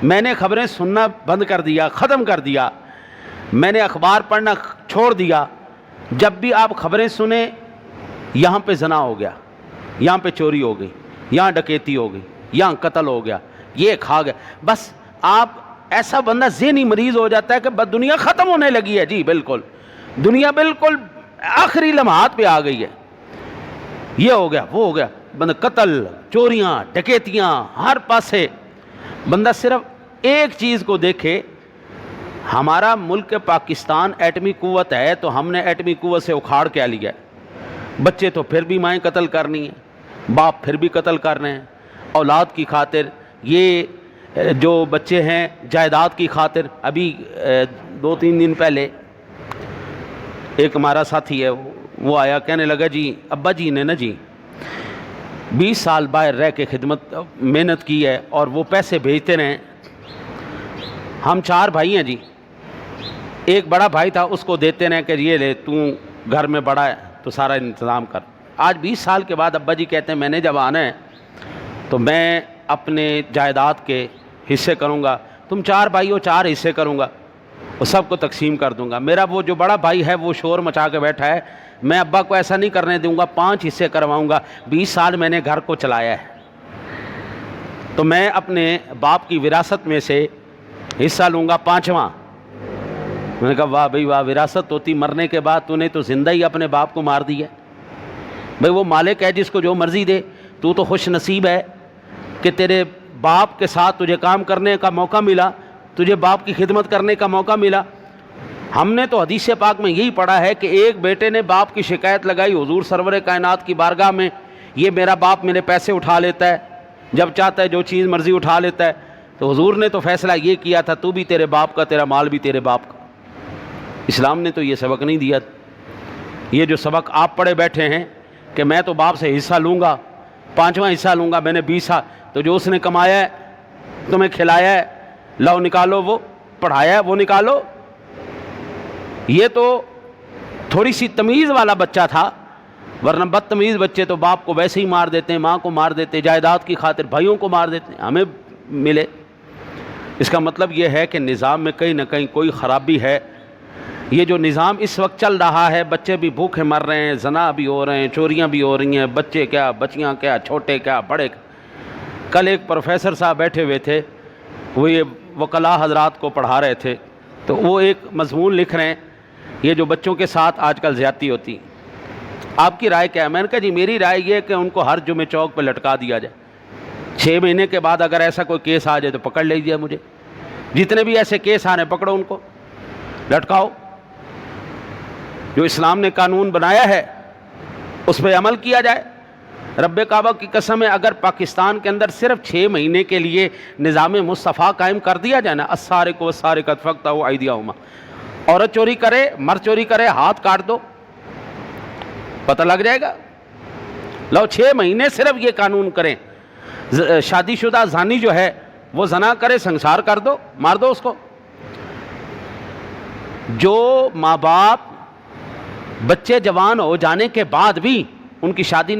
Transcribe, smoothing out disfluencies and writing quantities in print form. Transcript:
میں نے خبریں سننا بند کر دیا، ختم کر دیا، میں نے اخبار پڑھنا چھوڑ دیا۔ جب بھی آپ خبریں سنیں، یہاں پہ زنا ہو گیا، یہاں پہ چوری ہو گئی، یہاں ڈکیتی ہو گئی، یہاں قتل ہو گیا، یہ کھا گیا، بس آپ ایسا بندہ ذہنی مریض ہو جاتا ہے کہ بس دنیا ختم ہونے لگی ہے جی، بالکل دنیا بالکل آخری لمحات پہ آ گئی ہے، یہ ہو گیا وہ ہو گیا، بندہ قتل، چوریاں، ڈکیتیاں ہر پاسے۔ بندہ صرف ایک چیز کو دیکھے، ہمارا ملک پاکستان ایٹمی قوت ہے تو ہم نے ایٹمی قوت سے اکھاڑ کیا لیا ہے؟ بچے تو پھر بھی مائیں قتل کرنی ہیں، باپ پھر بھی قتل کر رہے ہیں اولاد کی خاطر، یہ جو بچے ہیں جائیداد کی خاطر۔ ابھی 2-3 دن پہلے ایک ہمارا ساتھی ہے، وہ آیا کہنے لگا جی ابا جی نے نا جی 20 سال باہر رہ کے خدمت محنت کی ہے اور وہ پیسے بھیجتے رہے، ہم 4 بھائی ہیں جی، ایک بڑا بھائی تھا اس کو دیتے رہے کہ یہ لے تو گھر میں بڑا ہے تو سارا انتظام کر۔ آج 20 سال کے بعد ابا جی کہتے ہیں میں نے جب آنا ہے تو میں اپنے جائیداد کے حصے کروں گا، تم 4 بھائی ہو 4 حصے کروں گا اور سب کو تقسیم کر دوں گا۔ میرا وہ جو بڑا بھائی ہے وہ شور مچا کے بیٹھا ہے، میں ابا کو ایسا نہیں کرنے دوں گا، 5 حصے کرواؤں گا، 20 سال میں نے گھر کو چلایا ہے تو میں اپنے باپ کی وراثت میں سے حصہ لوں گا 5واں۔ میں نے کہا واہ بھائی واہ، وراثت ہوتی مرنے کے بعد، تو نے تو زندہ ہی اپنے باپ کو مار دیا۔ بھائی وہ مالک ہے جس کو جو مرضی دے، تو خوش نصیب ہے کہ تیرے باپ کے ساتھ تجھے کام کرنے کا موقع ملا، تجھے باپ کی خدمت کرنے کا موقع ملا۔ ہم نے تو حدیث پاک میں یہی پڑھا ہے کہ ایک بیٹے نے باپ کی شکایت لگائی حضور سرور کائنات کی بارگاہ میں، یہ میرا باپ میرے پیسے اٹھا لیتا ہے، جب چاہتا ہے جو چیز مرضی اٹھا لیتا ہے، تو حضور نے تو فیصلہ یہ کیا تھا تو بھی تیرے باپ کا، تیرا مال بھی تیرے باپ کا۔ اسلام نے تو یہ سبق نہیں دیا۔ یہ جو سبق آپ پڑھے بیٹھے ہیں کہ میں تو باپ سے حصہ لوں گا، 5واں حصہ لوں گا، میں نے 20 سال تو جو اس نے کمایا ہے تمہیں کھلایا ہے، لاؤ نکالو، وہ پڑھایا ہے وہ نکالو۔ یہ تو تھوڑی سی تمیز والا بچہ تھا، ورنہ بدتمیز بچے تو باپ کو ویسے ہی مار دیتے ہیں، ماں کو مار دیتے ہیں، جائیداد کی خاطر بھائیوں کو مار دیتے ہیں، ہمیں ملے۔ اس کا مطلب یہ ہے کہ نظام میں کہیں نہ کہیں کوئی خرابی ہے۔ یہ جو نظام اس وقت چل رہا ہے، بچے بھی بھوکے مر رہے ہیں، زنا بھی ہو رہے ہیں، چوریاں بھی ہو رہی ہیں، بچے کیا بچیاں کیا، چھوٹے کیا بڑے۔ کل ایک پروفیسر صاحب بیٹھے ہوئے تھے، وہ یہ وکلاء حضرات کو پڑھا رہے تھے، تو وہ ایک مضمون لکھ رہے ہیں، یہ جو بچوں کے ساتھ آج کل زیادتی ہوتی، آپ کی رائے کیا ہے؟ میں نے کہا جی میری رائے یہ ہے کہ ان کو ہر جمعے چوک پہ لٹکا دیا جائے، 6 مہینے کے بعد اگر ایسا کوئی کیس آ جائے تو پکڑ لیجیے مجھے، جتنے بھی ایسے کیس آ رہے ہیں پکڑو ان کو، لٹکاؤ۔ جو اسلام نے قانون بنایا ہے اس پہ عمل کیا جائے۔ رب کعبہ کی قسم ہے، اگر پاکستان کے اندر صرف 6 مہینے کے لیے نظام مصطفیٰ قائم کر دیا جائے نا، السارق والسارقۃ فاقطعوا ایدیہما، عورت چوری کرے، مرد چوری کرے، ہاتھ کاٹ دو، پتہ لگ جائے گا۔ لو 6 مہینے صرف یہ قانون کریں، شادی شدہ زانی جو ہے وہ زنا کرے، سنسار کر دو، مار دو اس کو۔ جو ماں باپ بچے جوان ہو جانے کے بعد بھی ان کی شادی نہیں